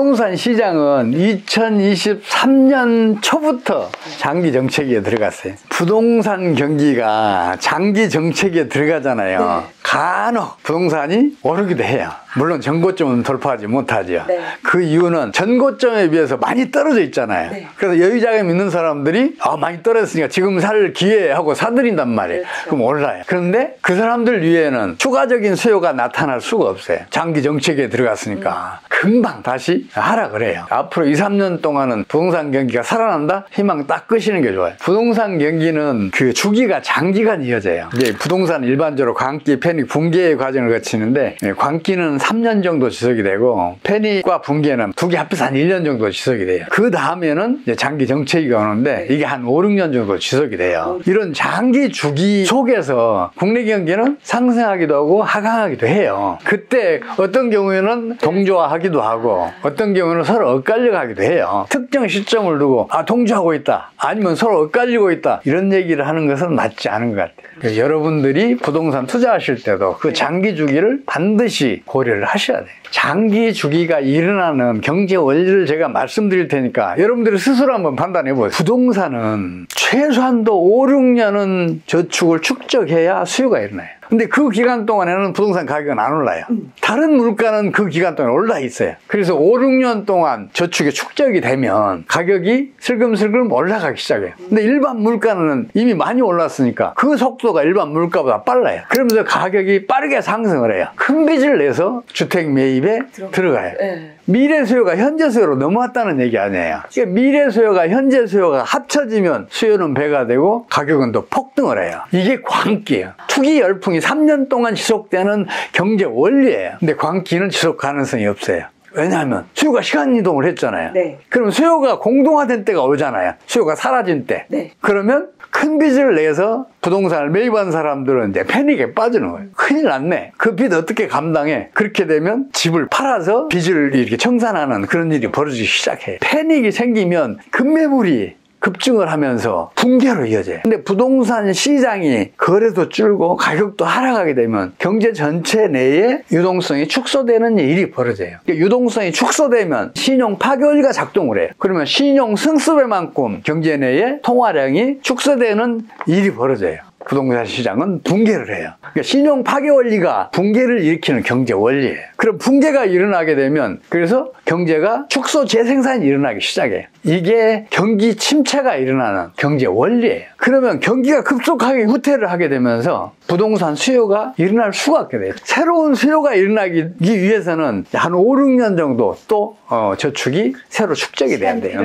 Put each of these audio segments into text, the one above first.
부동산 시장은 2023년 초부터 장기 정책에 들어갔어요. 부동산 경기가 장기 정책에 들어가잖아요. 네. 간혹 부동산이 오르기도 해요. 물론 전고점은 돌파하지 못하죠. 네. 그 이유는 전고점에 비해서 많이 떨어져 있잖아요. 네. 그래서 여유자금 있는 사람들이 많이 떨어졌으니까 지금 살 기회 하고 사들인단 말이에요. 그렇죠. 그럼 올라요. 그런데 그 사람들 위에는 추가적인 수요가 나타날 수가 없어요. 장기 정책에 들어갔으니까 금방 다시 하락을 해요. 앞으로 2, 3년 동안은 부동산 경기가 살아난다? 희망 딱 끄시는 게 좋아요. 부동산 경기는 그 주기가 장기간 이어져요. 이제 부동산 일반적으로 광기, 패닉, 붕괴의 과정을 거치는데 광기는 3년 정도 지속이 되고 패닉과 붕괴는 두 개 합해서 한 1년 정도 지속이 돼요. 그 다음에는 이제 장기 정책이 오는데 이게 한 5, 6년 정도 지속이 돼요. 이런 장기 주기 속에서 국내 경기는 상승하기도 하고 하강하기도 해요. 그때 어떤 경우에는 동조화하기도 하고 어떤 경우는 서로 엇갈려 가기도 해요. 특정 시점을 두고 동조하고 있다 아니면 서로 엇갈리고 있다 이런 얘기를 하는 것은 맞지 않은 것 같아요. 여러분들이 부동산 투자하실 때도 그 장기 주기를 반드시 고려를 하셔야 돼요. 장기 주기가 일어나는 경제 원리를 제가 말씀드릴 테니까 여러분들이 스스로 한번 판단해 보세요. 부동산은 최소한도 5, 6년은 저축을 축적해야 수요가 일어나요. 근데 그 기간 동안에는 부동산 가격은 안 올라요. 다른 물가는 그 기간 동안에 올라 있어요. 그래서 5, 6년 동안 저축이 축적이 되면 가격이 슬금슬금 올라가기 시작해요. 근데 일반 물가는 이미 많이 올랐으니까 그 속도가 일반 물가보다 빨라요. 그러면서 가격이 빠르게 상승을 해요. 큰 빚을 내서 주택 매입에 들어가요. 네. 미래 수요가 현재 수요로 넘어왔다는 얘기 아니에요. 그러니까 미래 수요가 현재 수요가 합쳐지면 수요는 배가 되고 가격은 또 폭등을 해요. 이게 광기예요. 투기 열풍이 3년 동안 지속되는 경제 원리예요. 근데 광기는 지속 가능성이 없어요. 왜냐하면 수요가 시간 이동을 했잖아요. 네. 그럼 수요가 공동화된 때가 오잖아요. 수요가 사라진 때. 네. 그러면 큰 빚을 내서 부동산을 매입한 사람들은 이제 패닉에 빠지는 거예요. 큰일 났네. 그 빚 어떻게 감당해? 그렇게 되면 집을 팔아서 빚을 이렇게 청산하는 그런 일이 벌어지기 시작해요. 패닉이 생기면 급매물이 급증을 하면서 붕괴로 이어져요. 근데 부동산 시장이 거래도 줄고 가격도 하락하게 되면 경제 전체 내에 유동성이 축소되는 일이 벌어져요. 유동성이 축소되면 신용 파괴원리가 작동을 해요. 그러면 신용 승수배만큼 경제 내에 통화량이 축소되는 일이 벌어져요. 부동산 시장은 붕괴를 해요. 그러니까 신용 파괴 원리가 붕괴를 일으키는 경제 원리예요. 그럼 붕괴가 일어나게 되면 그래서 경제가 축소 재생산이 일어나기 시작해요. 이게 경기 침체가 일어나는 경제 원리예요. 그러면 경기가 급속하게 후퇴를 하게 되면서 부동산 수요가 일어날 수가 없게 돼요. 새로운 수요가 일어나기 위해서는 한 5, 6년 정도 또 저축이 새로 축적이 돼야 돼요.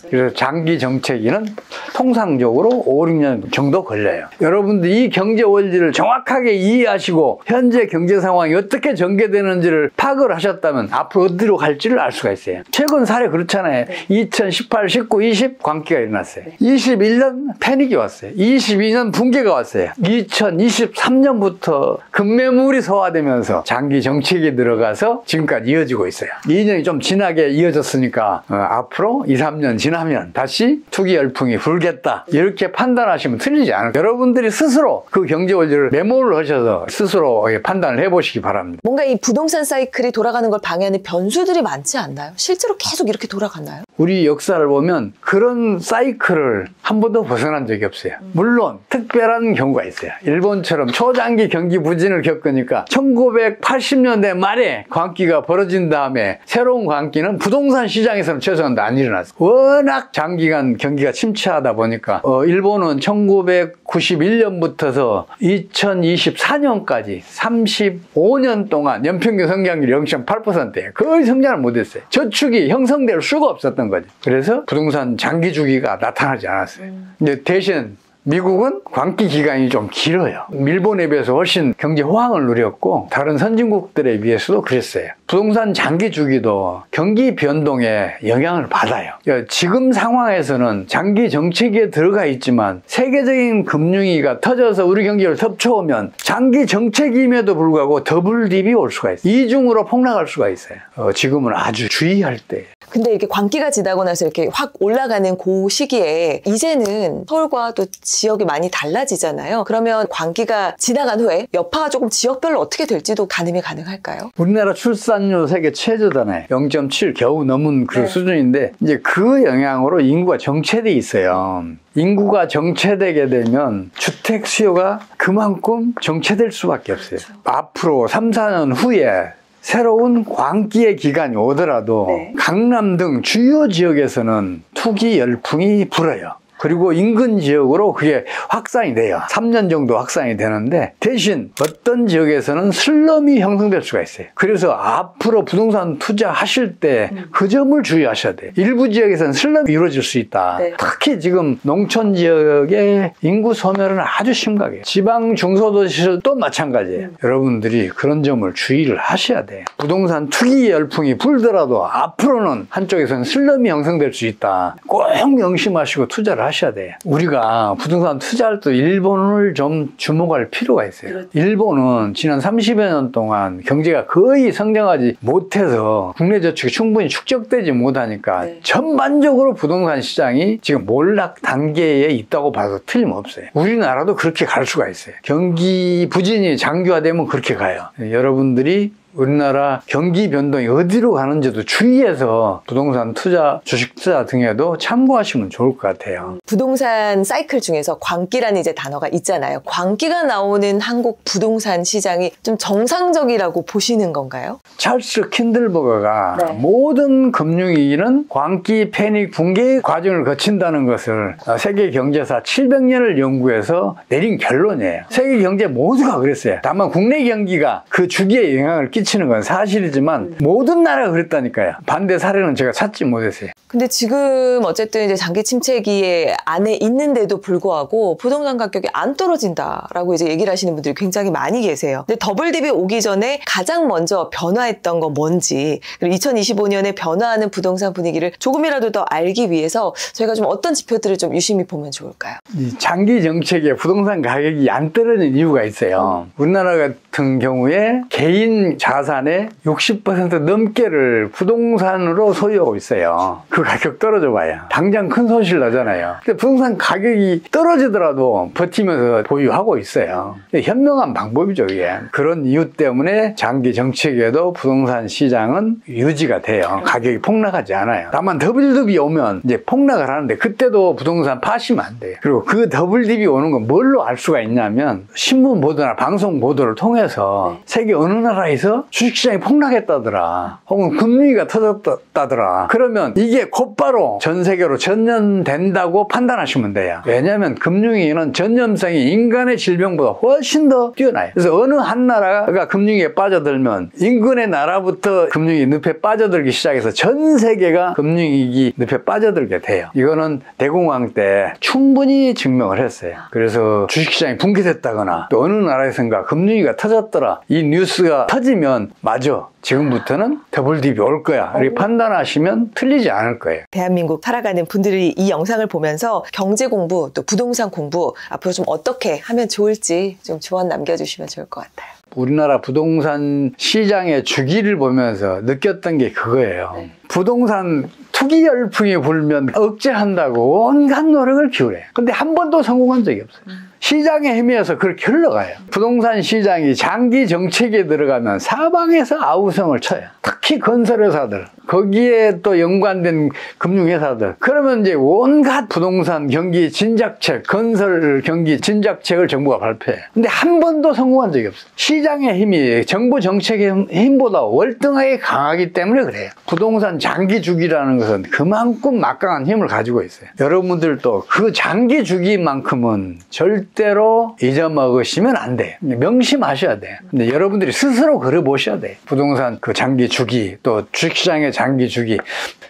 그래서 장기 정책에는 통상적으로 5, 6년 정도 걸려요. 여러분들이 이 경제 원리를 정확하게 이해하시고 현재 경제 상황이 어떻게 전개되는지를 파악을 하셨다면 앞으로 어디로 갈지를 알 수가 있어요. 최근 사례 그렇잖아요. 2018, 19, 20 광기가 일어났어요. 21년 패닉이 왔어요. 22년 붕괴가 왔어요. 2023년부터 급매물이 소화되면서 장기 정책이 들어가서 지금까지 이어지고 있어요. 2년이 좀 지나게 이어졌으니까 앞으로 2, 3년 지나면 다시 투기 열풍이 불겠다. 이렇게 판단하시면 틀리지 않아요. 여러분들이 스스로 그 경제 원리를 메모를 하셔서 스스로 판단을 해보시기 바랍니다. 뭔가 이 부동산 사이클이 돌아가는 걸 방해하는 변수들이 많지 않나요? 실제로 계속 이렇게 돌아가나요? 우리 역사를 보면 그런 사이클을 한 번도 벗어난 적이 없어요. 물론 특별한 경우가 있어요. 일본처럼 초장기 경기 부진을 겪으니까 1980년대 말에 광기가 벌어진 다음에 새로운 광기는 부동산 시장에서는 최소한 안 일어났어요. 워낙 장기간 경기가 침체하다 보니까 일본은 1991년부터서 2024년까지 35년 동안 연평균 성장률이 0.8%예요. 거의 성장을 못했어요. 저축이 형성될 수가 없었던 거죠. 그래서 부동산 장기 주기가 나타나지 않았어요. 근데 대신 미국은 광기 기간이 좀 길어요. 일본에 비해서 훨씬 경제 호황을 누렸고 다른 선진국들에 비해서도 그랬어요. 부동산 장기 주기도 경기 변동에 영향을 받아요. 지금 상황에서는 장기 정책에 들어가 있지만 세계적인 금융위기가 터져서 우리 경기를 덮쳐오면 장기 정책임에도 불구하고 더블 딥이 올 수가 있어요. 이중으로 폭락할 수가 있어요. 지금은 아주 주의할 때예요. 근데 이렇게 광기가 지나고 나서 이렇게 확 올라가는 그 시기에 이제는 서울과 또 지역이 많이 달라지잖아요. 그러면 광기가 지나간 후에 여파가 조금 지역별로 어떻게 될지도 가늠이 가능할까요? 우리나라 출산율 세계 최저잖아요. 0.7 겨우 넘은 그 네. 수준인데 이제 그 영향으로 인구가 정체돼 있어요. 인구가 정체되게 되면 주택 수요가 그만큼 정체될 수밖에 없어요. 앞으로 3, 4년 후에 새로운 광기의 기간이 오더라도 네. 강남 등 주요 지역에서는 투기 열풍이 불어요. 그리고 인근 지역으로 그게 확산이 돼요. 3년 정도 확산이 되는데 대신 어떤 지역에서는 슬럼이 형성될 수가 있어요. 그래서 앞으로 부동산 투자하실 때 그 점을 주의하셔야 돼요. 일부 지역에서는 슬럼이 이루어질 수 있다. 네. 특히 지금 농촌 지역의 인구 소멸은 아주 심각해요. 지방 중소도시도 마찬가지예요. 여러분들이 그런 점을 주의를 하셔야 돼요. 부동산 투기 열풍이 불더라도 앞으로는 한쪽에서는 슬럼이 형성될 수 있다. 꼭 명심하시고 투자를 하셔야 돼요. 우리가 부동산 투자할 때 일본을 좀 주목할 필요가 있어요. 그렇죠. 일본은 지난 30여 년 동안 경제가 거의 성장하지 못해서 국내 저축이 충분히 축적되지 못하니까 네. 전반적으로 부동산 시장이 지금 몰락 단계에 있다고 봐도 틀림없어요. 우리나라도 그렇게 갈 수가 있어요. 경기 부진이 장기화되면 그렇게 가요. 여러분들이 우리나라 경기 변동이 어디로 가는지도 주의해서 부동산 투자, 주식 투자 등에도 참고하시면 좋을 것 같아요. 부동산 사이클 중에서 광기라는 이제 단어가 있잖아요. 광기가 나오는 한국 부동산 시장이 좀 정상적이라고 보시는 건가요? 찰스 킨들버거가 네. 모든 금융위기는 광기, 패닉, 붕괴의 과정을 거친다는 것을 세계 경제사 700년을 연구해서 내린 결론이에요. 세계 경제 모두가 그랬어요. 다만 국내 경기가 그 주기에 영향을 끼치는 건 사실이지만 모든 나라가 그랬다니까요. 반대 사례는 제가 찾지 못했어요. 근데 지금 어쨌든 이제 장기 침체기에 안에 있는데도 불구하고 부동산 가격이 안 떨어진다라고 이제 얘기를 하시는 분들이 굉장히 많이 계세요. 근데 더블딥이 오기 전에 가장 먼저 변화했던 건 뭔지, 그리고 2025년에 변화하는 부동산 분위기를 조금이라도 더 알기 위해서 저희가 좀 어떤 지표들을 좀 유심히 보면 좋을까요? 이 장기 정책에 부동산 가격이 안 떨어지는 이유가 있어요. 우리나라 같은 경우에 개인 자산의 60% 넘게를 부동산으로 소유하고 있어요. 그 가격 떨어져 봐요. 당장 큰 손실 나잖아요. 근데 부동산 가격이 떨어지더라도 버티면서 보유하고 있어요. 현명한 방법이죠, 이게. 그런 이유 때문에 장기 정책에도 부동산 시장은 유지가 돼요. 가격이 폭락하지 않아요. 다만 더블딥이 오면 이제 폭락을 하는데 그때도 부동산 파시면 안 돼요. 그리고 그 더블딥이 오는 건 뭘로 알 수가 있냐면 신문 보도나 방송 보도를 통해서 세계 어느 나라에서 주식시장이 폭락했다더라. 혹은 금융위기가 터졌다더라. 그러면 이게 곧바로 전 세계로 전염된다고 판단하시면 돼요. 왜냐하면 금융위기는 전염성이 인간의 질병보다 훨씬 더 뛰어나요. 그래서 어느 한 나라가 금융위기에 빠져들면 인근의 나라부터 금융위기 늪에 빠져들기 시작해서 전 세계가 금융위기 늪에 빠져들게 돼요. 이거는 대공황 때 충분히 증명을 했어요. 그래서 주식시장이 붕괴됐다거나 또 어느 나라에선가 금융위기가 터졌더라. 이 뉴스가 터지면 맞아. 지금부터는 더블딥이 올 거야. 이렇게 판단하시면 틀리지 않을 거예요. 대한민국 살아가는 분들이 이 영상을 보면서 경제 공부 또 부동산 공부 앞으로 좀 어떻게 하면 좋을지 좀 조언 남겨주시면 좋을 것 같아요. 우리나라 부동산 시장의 주기를 보면서 느꼈던 게 그거예요. 부동산 투기 열풍이 불면 억제한다고 온갖 노력을 기울여요. 근데 한 번도 성공한 적이 없어요. 시장의 힘이어서 그렇게 흘러가요. 부동산 시장이 장기 정책에 들어가면 사방에서 아우성을 쳐요. 특히 건설회사들, 거기에 또 연관된 금융회사들. 그러면 이제 온갖 부동산 경기 진작책, 건설 경기 진작책을 정부가 발표해요. 근데 한 번도 성공한 적이 없어요. 시장의 힘이 정부 정책의 힘보다 월등하게 강하기 때문에 그래요. 부동산 장기 주기라는 것은 그만큼 막강한 힘을 가지고 있어요. 여러분들도 그 장기 주기만큼은 절대로 잊어먹으시면 안 돼요. 명심하셔야 돼요. 근데 여러분들이 스스로 그려보셔야 돼요. 부동산 그 장기 주기, 또 주식시장의 장기 주기,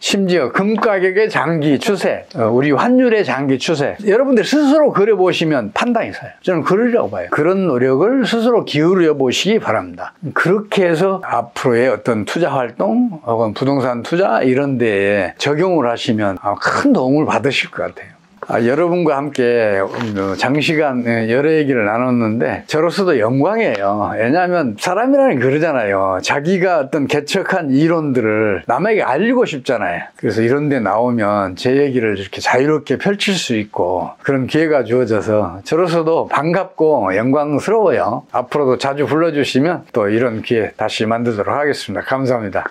심지어 금 가격의 장기 추세, 우리 환율의 장기 추세, 여러분들 스스로 그려보시면 판단이 서요. 저는 그러려고 봐요. 그런 노력을 스스로 기울여 보시기 바랍니다. 그렇게 해서 앞으로의 어떤 투자 활동 혹은 부동산 투자 이런 데에 적용을 하시면 큰 도움을 받으실 것 같아요. 여러분과 함께 장시간 여러 얘기를 나눴는데 저로서도 영광이에요. 왜냐하면 사람이라는 게 그러잖아요. 자기가 어떤 개척한 이론들을 남에게 알리고 싶잖아요. 그래서 이런 데 나오면 제 얘기를 이렇게 자유롭게 펼칠 수 있고 그런 기회가 주어져서 저로서도 반갑고 영광스러워요. 앞으로도 자주 불러주시면 또 이런 기회 다시 만들도록 하겠습니다. 감사합니다.